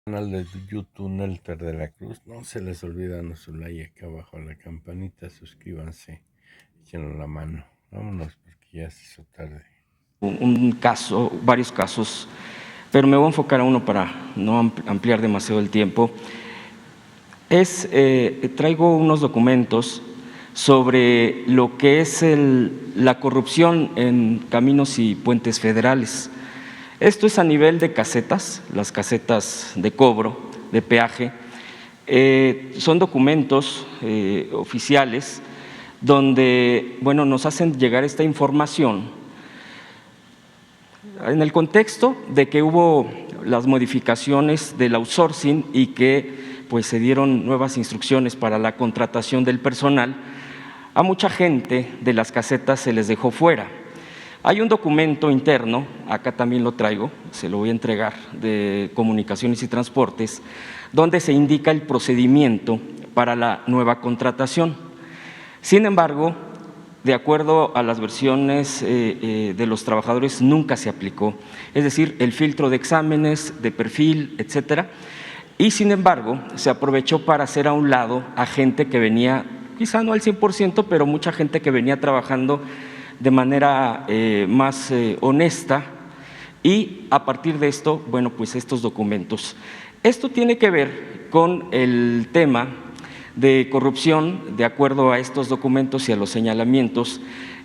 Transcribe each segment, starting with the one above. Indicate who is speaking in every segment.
Speaker 1: Canal de YouTube Nelter de la Cruz. No se les olvida darnos su like acá abajo a la campanita. Suscríbanse, échenos la mano. Vámonos porque ya se hizo tarde.
Speaker 2: Un caso, varios casos, pero me voy a enfocar a uno para no ampliar demasiado el tiempo. Traigo unos documentos sobre lo que es la corrupción en caminos y puentes federales. Esto es a nivel de casetas, las casetas de cobro, de peaje. Son documentos oficiales donde, bueno, nos hacen llegar esta información en el contexto de que hubo las modificaciones del outsourcing y que pues se dieron nuevas instrucciones para la contratación del personal. A mucha gente de las casetas se les dejó fuera. Hay un documento interno, acá también lo traigo, se lo voy a entregar, de Comunicaciones y Transportes, donde se indica el procedimiento para la nueva contratación. Sin embargo, de acuerdo a las versiones de los trabajadores, nunca se aplicó, es decir, el filtro de exámenes, de perfil, etcétera, y sin embargo se aprovechó para hacer a un lado a gente que venía, quizá no al 100%, pero mucha gente que venía trabajando de manera más honesta, y a partir de esto, bueno, pues estos documentos. Esto tiene que ver con el tema de corrupción, de acuerdo a estos documentos y a los señalamientos,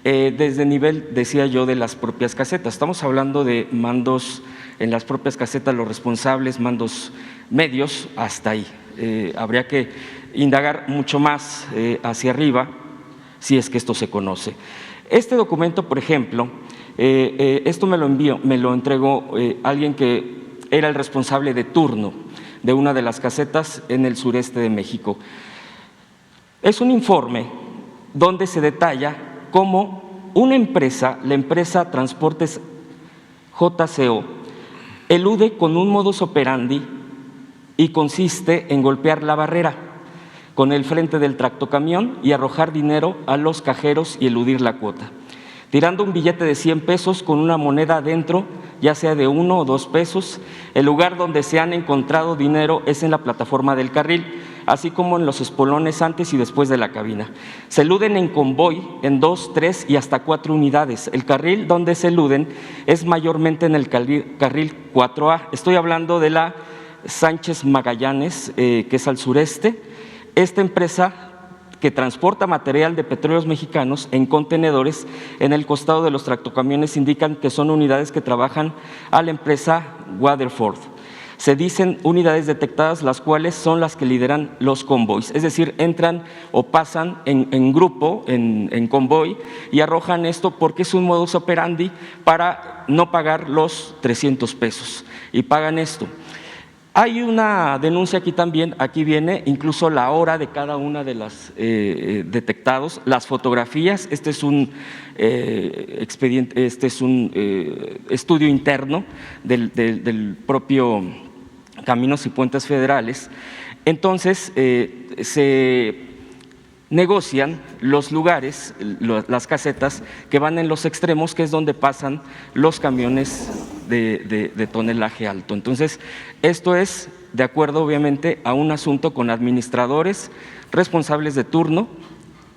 Speaker 2: desde el nivel, decía yo, de las propias casetas. Estamos hablando de mandos en las propias casetas, los responsables, mandos medios, hasta ahí. Habría que indagar mucho más hacia arriba, si es que esto se conoce. Este documento, por ejemplo, esto me lo entregó alguien que era el responsable de turno de una de las casetas en el sureste de México. Es un informe donde se detalla cómo una empresa, la empresa Transportes JCO, elude con un modus operandi y consiste en golpear la barrera con el frente del tractocamión y arrojar dinero a los cajeros y eludir la cuota, tirando un billete de 100 pesos con una moneda adentro, ya sea de 1 o 2 pesos. El lugar donde se han encontrado dinero es en la plataforma del carril, así como en los espolones antes y después de la cabina. Se eluden en convoy en 2, 3 y hasta 4 unidades. El carril donde se eluden es mayormente en el carril 4A. Estoy hablando de la Sánchez Magallanes, que es al sureste. Esta empresa que transporta material de Petróleos Mexicanos en contenedores en el costado de los tractocamiones indican que son unidades que trabajan a la empresa Waterford. Se dicen unidades detectadas, las cuales son las que lideran los convoys, es decir, entran o pasan en grupo, en convoy, y arrojan esto porque es un modus operandi para no pagar los 300 pesos y pagan esto. Hay una denuncia aquí también, aquí viene incluso la hora de cada una de las detectados, las fotografías. Este es un expediente, este es un estudio interno del propio Caminos y Puentes Federales. Entonces se negocian los lugares, las casetas que van en los extremos, que es donde pasan los camiones de tonelaje alto. Entonces, esto es de acuerdo obviamente a un asunto con administradores, responsables de turno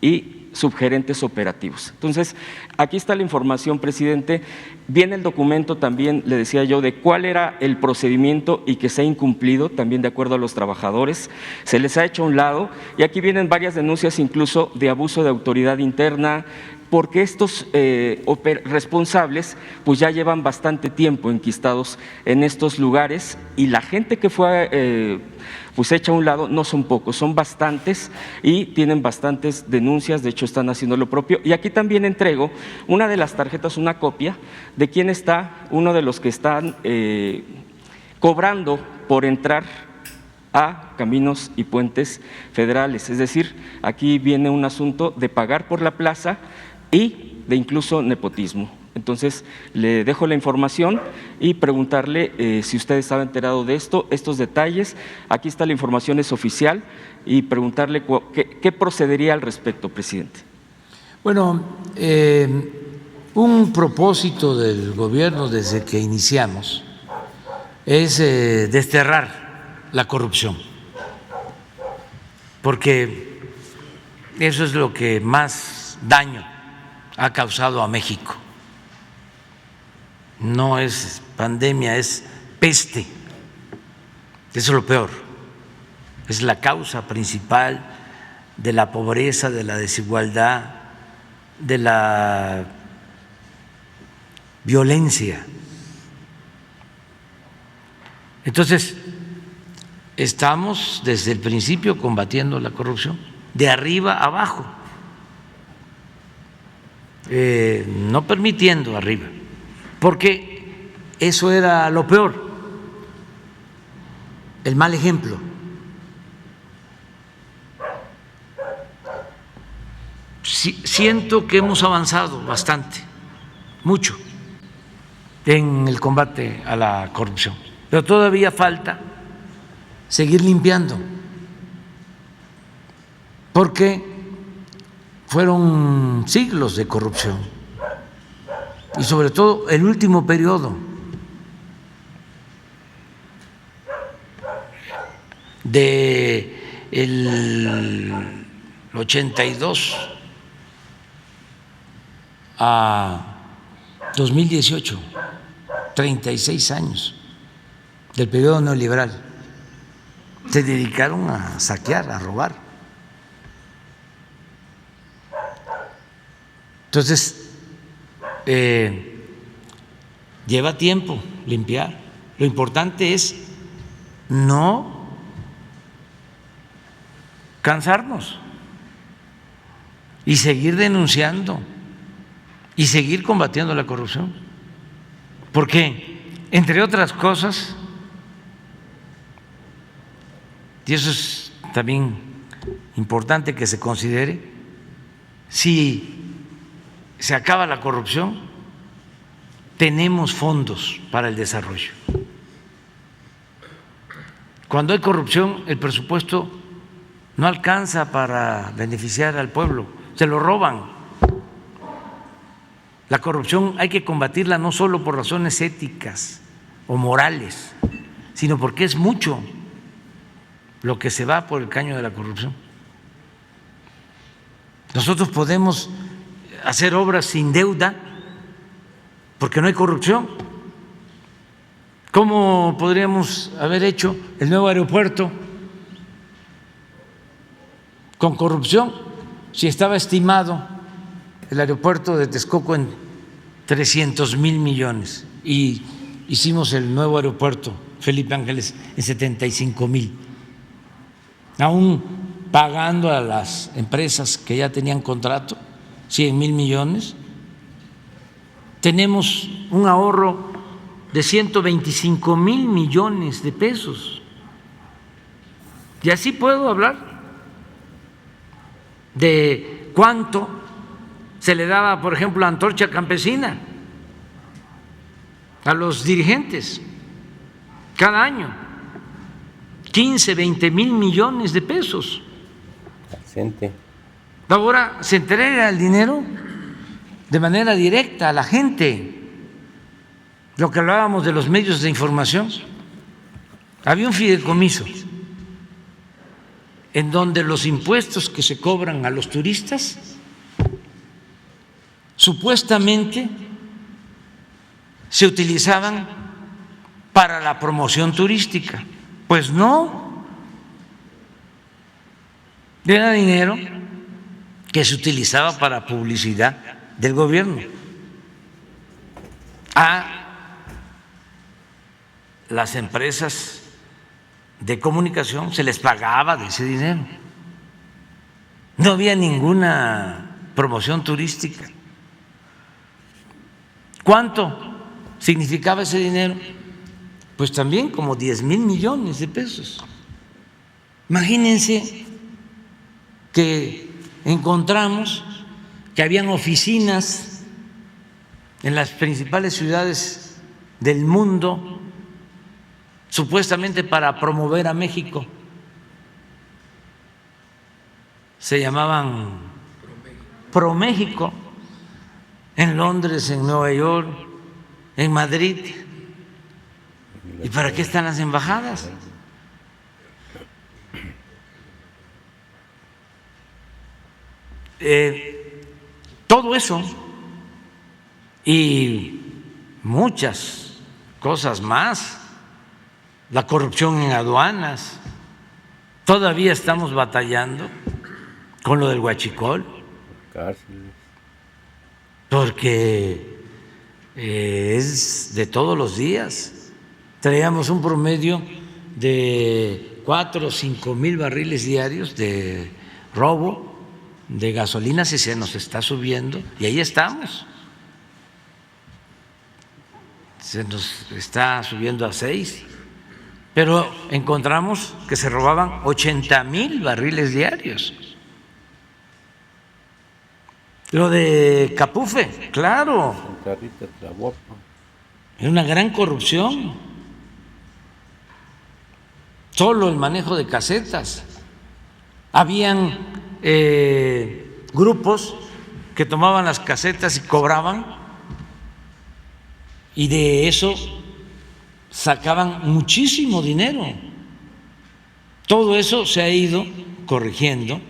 Speaker 2: y subgerentes operativos. Entonces, aquí está la información, presidente. Viene el documento también, le decía yo, de cuál era el procedimiento y que se ha incumplido, también de acuerdo a los trabajadores. Se les ha hecho a un lado y aquí vienen varias denuncias incluso de abuso de autoridad interna, porque estos responsables pues ya llevan bastante tiempo enquistados en estos lugares y la gente que fue pues hecha a un lado no son pocos, son bastantes y tienen bastantes denuncias, de hecho están haciendo lo propio. Y aquí también entrego una de las tarjetas, una copia de quién está, uno de los que están cobrando por entrar a Caminos y Puentes Federales, es decir, aquí viene un asunto de pagar por la plaza y de incluso nepotismo. Entonces, le dejo la información y preguntarle si usted estaba enterado de esto, estos detalles. Aquí está la información, es oficial, y preguntarle qué procedería al respecto, presidente.
Speaker 3: Bueno, un propósito del gobierno desde que iniciamos es desterrar la corrupción, porque eso es lo que más daño ha causado a México. No es pandemia, es peste. Eso es lo peor. Es la causa principal de la pobreza, de la desigualdad, de la violencia. Entonces, estamos desde el principio combatiendo la corrupción, de arriba a abajo, no permitiendo arriba, porque eso era lo peor, el mal ejemplo. Siento que hemos avanzado bastante, mucho, en el combate a la corrupción, pero todavía falta seguir limpiando, porque fueron siglos de corrupción y sobre todo el último periodo de el 82 a 2018, 36 años del periodo neoliberal, se dedicaron a saquear, a robar. Entonces, lleva tiempo limpiar. Lo importante es no cansarnos y seguir denunciando y seguir combatiendo la corrupción, porque, entre otras cosas, y eso es también importante que se considere, si se acaba la corrupción, tenemos fondos para el desarrollo. Cuando hay corrupción, el presupuesto no alcanza para beneficiar al pueblo, se lo roban. La corrupción hay que combatirla no solo por razones éticas o morales, sino porque es mucho lo que se va por el caño de la corrupción. Nosotros podemos hacer obras sin deuda porque no hay corrupción. ¿Cómo podríamos haber hecho el nuevo aeropuerto con corrupción si estaba estimado el aeropuerto de Texcoco en 300,000 millones y hicimos el nuevo aeropuerto Felipe Ángeles en 75,000, aún pagando a las empresas que ya tenían contrato 100,000 millones? Tenemos un ahorro de 125,000 millones de pesos. Y así puedo hablar de cuánto se le daba, por ejemplo, a Antorcha Campesina, a los dirigentes, cada año, 15, 20,000 millones de pesos.
Speaker 1: Excelente.
Speaker 3: Ahora se entrega el dinero de manera directa a la gente. Lo que hablábamos de los medios de información, había un fideicomiso en donde los impuestos que se cobran a los turistas supuestamente se utilizaban para la promoción turística. Pues no, era dinero que se utilizaba para publicidad del gobierno. A las empresas de comunicación se les pagaba de ese dinero. No había ninguna promoción turística. ¿Cuánto significaba ese dinero? Pues también como 10,000 millones de pesos. Imagínense que encontramos que habían oficinas en las principales ciudades del mundo supuestamente para promover a México. Se llamaban ProMéxico, en Londres, en Nueva York, en Madrid. ¿Y para qué están las embajadas? todo eso y muchas cosas más, la corrupción en aduanas, todavía estamos batallando con lo del huachicol,
Speaker 1: Cárceles.
Speaker 3: porque es de todos los días. Traíamos un promedio de 4 o 5 mil barriles diarios de robo de gasolina, si se nos está subiendo, y ahí estamos. Se nos está subiendo a 6, pero encontramos que se robaban 80,000 barriles diarios. Lo de Capufe, claro,
Speaker 1: Santa Rita, Tlahuapan.
Speaker 3: era una gran corrupción. Solo el manejo de casetas. Habían grupos que tomaban las casetas y cobraban, y de eso sacaban muchísimo dinero. Todo eso se ha ido corrigiendo.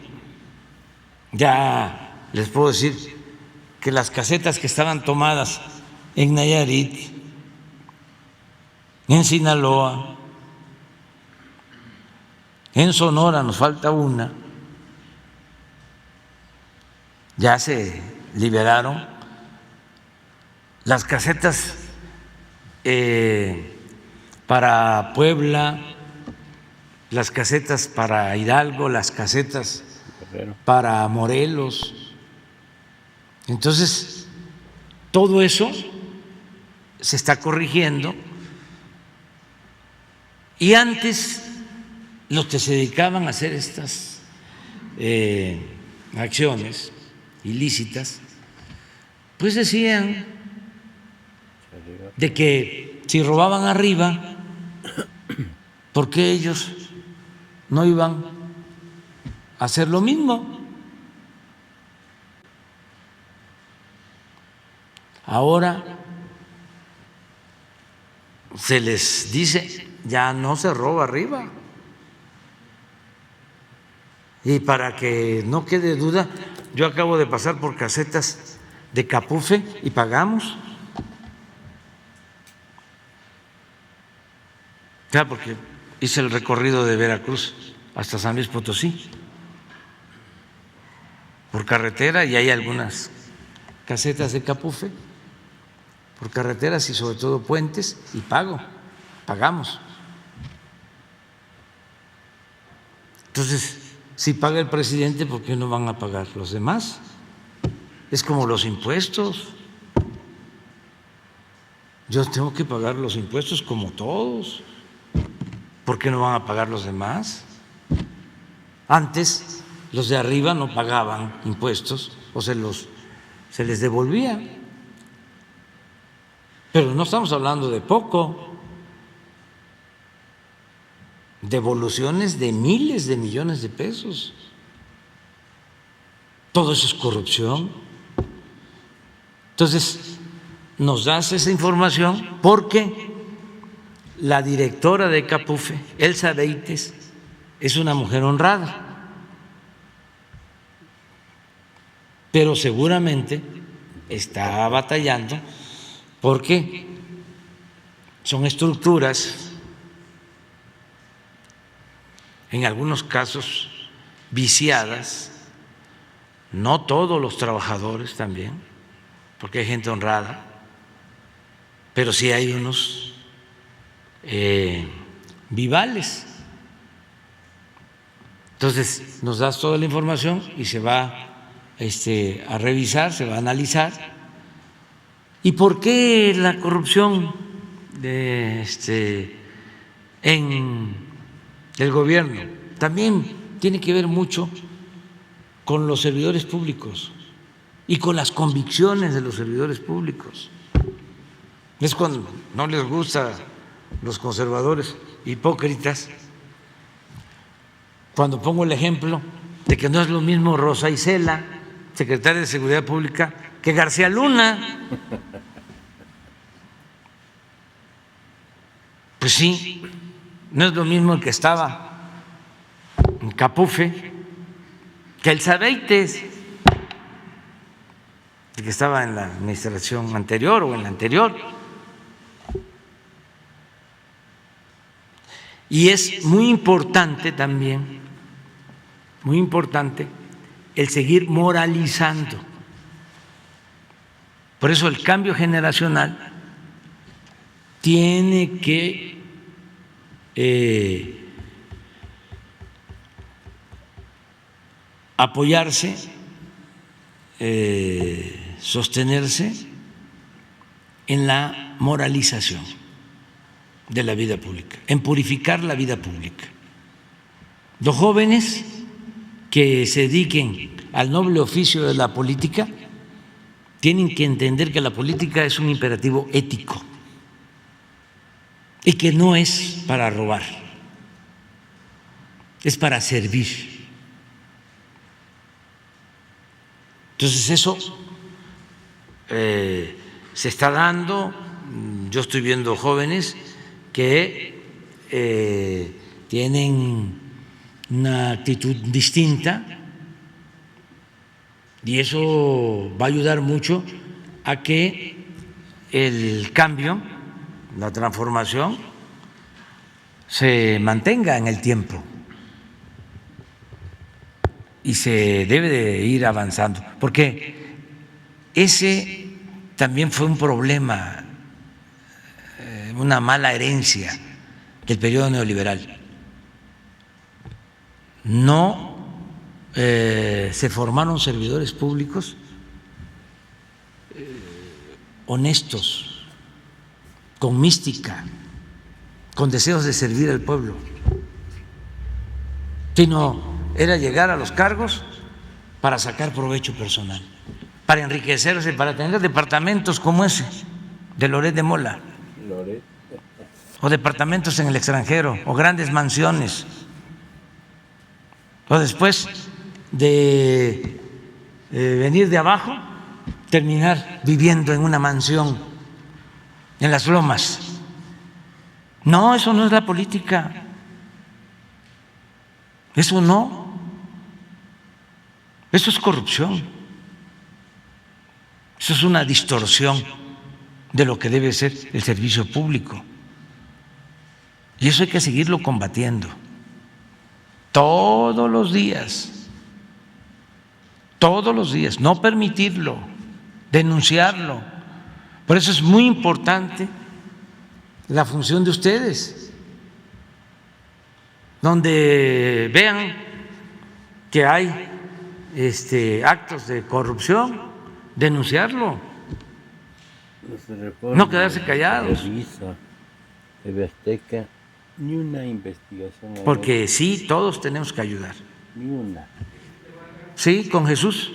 Speaker 3: Ya les puedo decir que las casetas que estaban tomadas en Nayarit, en Sinaloa, en Sonora, nos falta una, ya se liberaron. Las casetas para Puebla, las casetas para Hidalgo, las casetas
Speaker 1: Guerrero.
Speaker 3: para Morelos. Entonces, todo eso se está corrigiendo, y antes los que se dedicaban a hacer estas acciones ilícitas, pues decían de que si robaban arriba, ¿por qué ellos no iban a hacer lo mismo? Ahora se les dice, ya no se roba arriba. Y para que no quede duda, yo acabo de pasar por casetas de Capufe y pagamos. Ya, porque hice el recorrido de Veracruz hasta San Luis Potosí por carretera, y hay algunas casetas de Capufe por carreteras y sobre todo puentes, y pagamos. Entonces, si paga el presidente, ¿por qué no van a pagar los demás? Es como los impuestos. Yo tengo que pagar los impuestos como todos. ¿Por qué no van a pagar los demás? Antes los de arriba no pagaban impuestos o se les devolvía. Pero no estamos hablando de poco. Devoluciones de miles de millones de pesos. Todo eso es corrupción. Entonces, nos das esa información porque la directora de Capufe, Elsa Beites, es una mujer honrada, pero seguramente está batallando porque son estructuras, en algunos casos viciadas, no todos los trabajadores también, porque hay gente honrada, pero sí hay unos vivales. Entonces nos das toda la información y se va a revisar, se va a analizar. ¿Y por qué la corrupción en el gobierno? También tiene que ver mucho con los servidores públicos y con las convicciones de los servidores públicos. Es cuando no les gusta los conservadores hipócritas, cuando pongo el ejemplo de que no es lo mismo Rosa Isela, secretaria de Seguridad Pública, que García Luna. Pues sí, no es lo mismo el que estaba en Capufe que Elsa Beites. el que estaba en la administración anterior o en la anterior. Y es muy importante también, muy importante, el seguir moralizando. Por eso el cambio generacional tiene que apoyarse, sostenerse en la moralización de la vida pública, en purificar la vida pública. Los jóvenes que se dediquen al noble oficio de la política tienen que entender que la política es un imperativo ético y que no es para robar, es para servir. Entonces eso se está dando. Yo estoy viendo jóvenes que tienen una actitud distinta y eso va a ayudar mucho a que el cambio, la transformación, se mantenga en el tiempo y se debe de ir avanzando, porque ese también fue un problema, una mala herencia del periodo neoliberal. No se formaron servidores públicos honestos, con mística, con deseos de servir al pueblo, sino era llegar a los cargos para sacar provecho personal, para enriquecerse, para tener departamentos como ese de Loret de Mola, o departamentos en el extranjero, o grandes mansiones, o después de venir de abajo, terminar viviendo en una mansión en las Lomas. No, eso no es la política, eso no, eso es corrupción, eso es una distorsión de lo que debe ser el servicio público. Y eso hay que seguirlo combatiendo todos los días, no permitirlo, denunciarlo. Por eso es muy importante la función de ustedes, donde vean que hay actos de corrupción, denunciarlo, no quedarse callados.
Speaker 1: TV Azteca, ni una investigación.
Speaker 3: Porque sí, todos tenemos que ayudar.
Speaker 1: Ni una.
Speaker 3: Sí, con Jesús.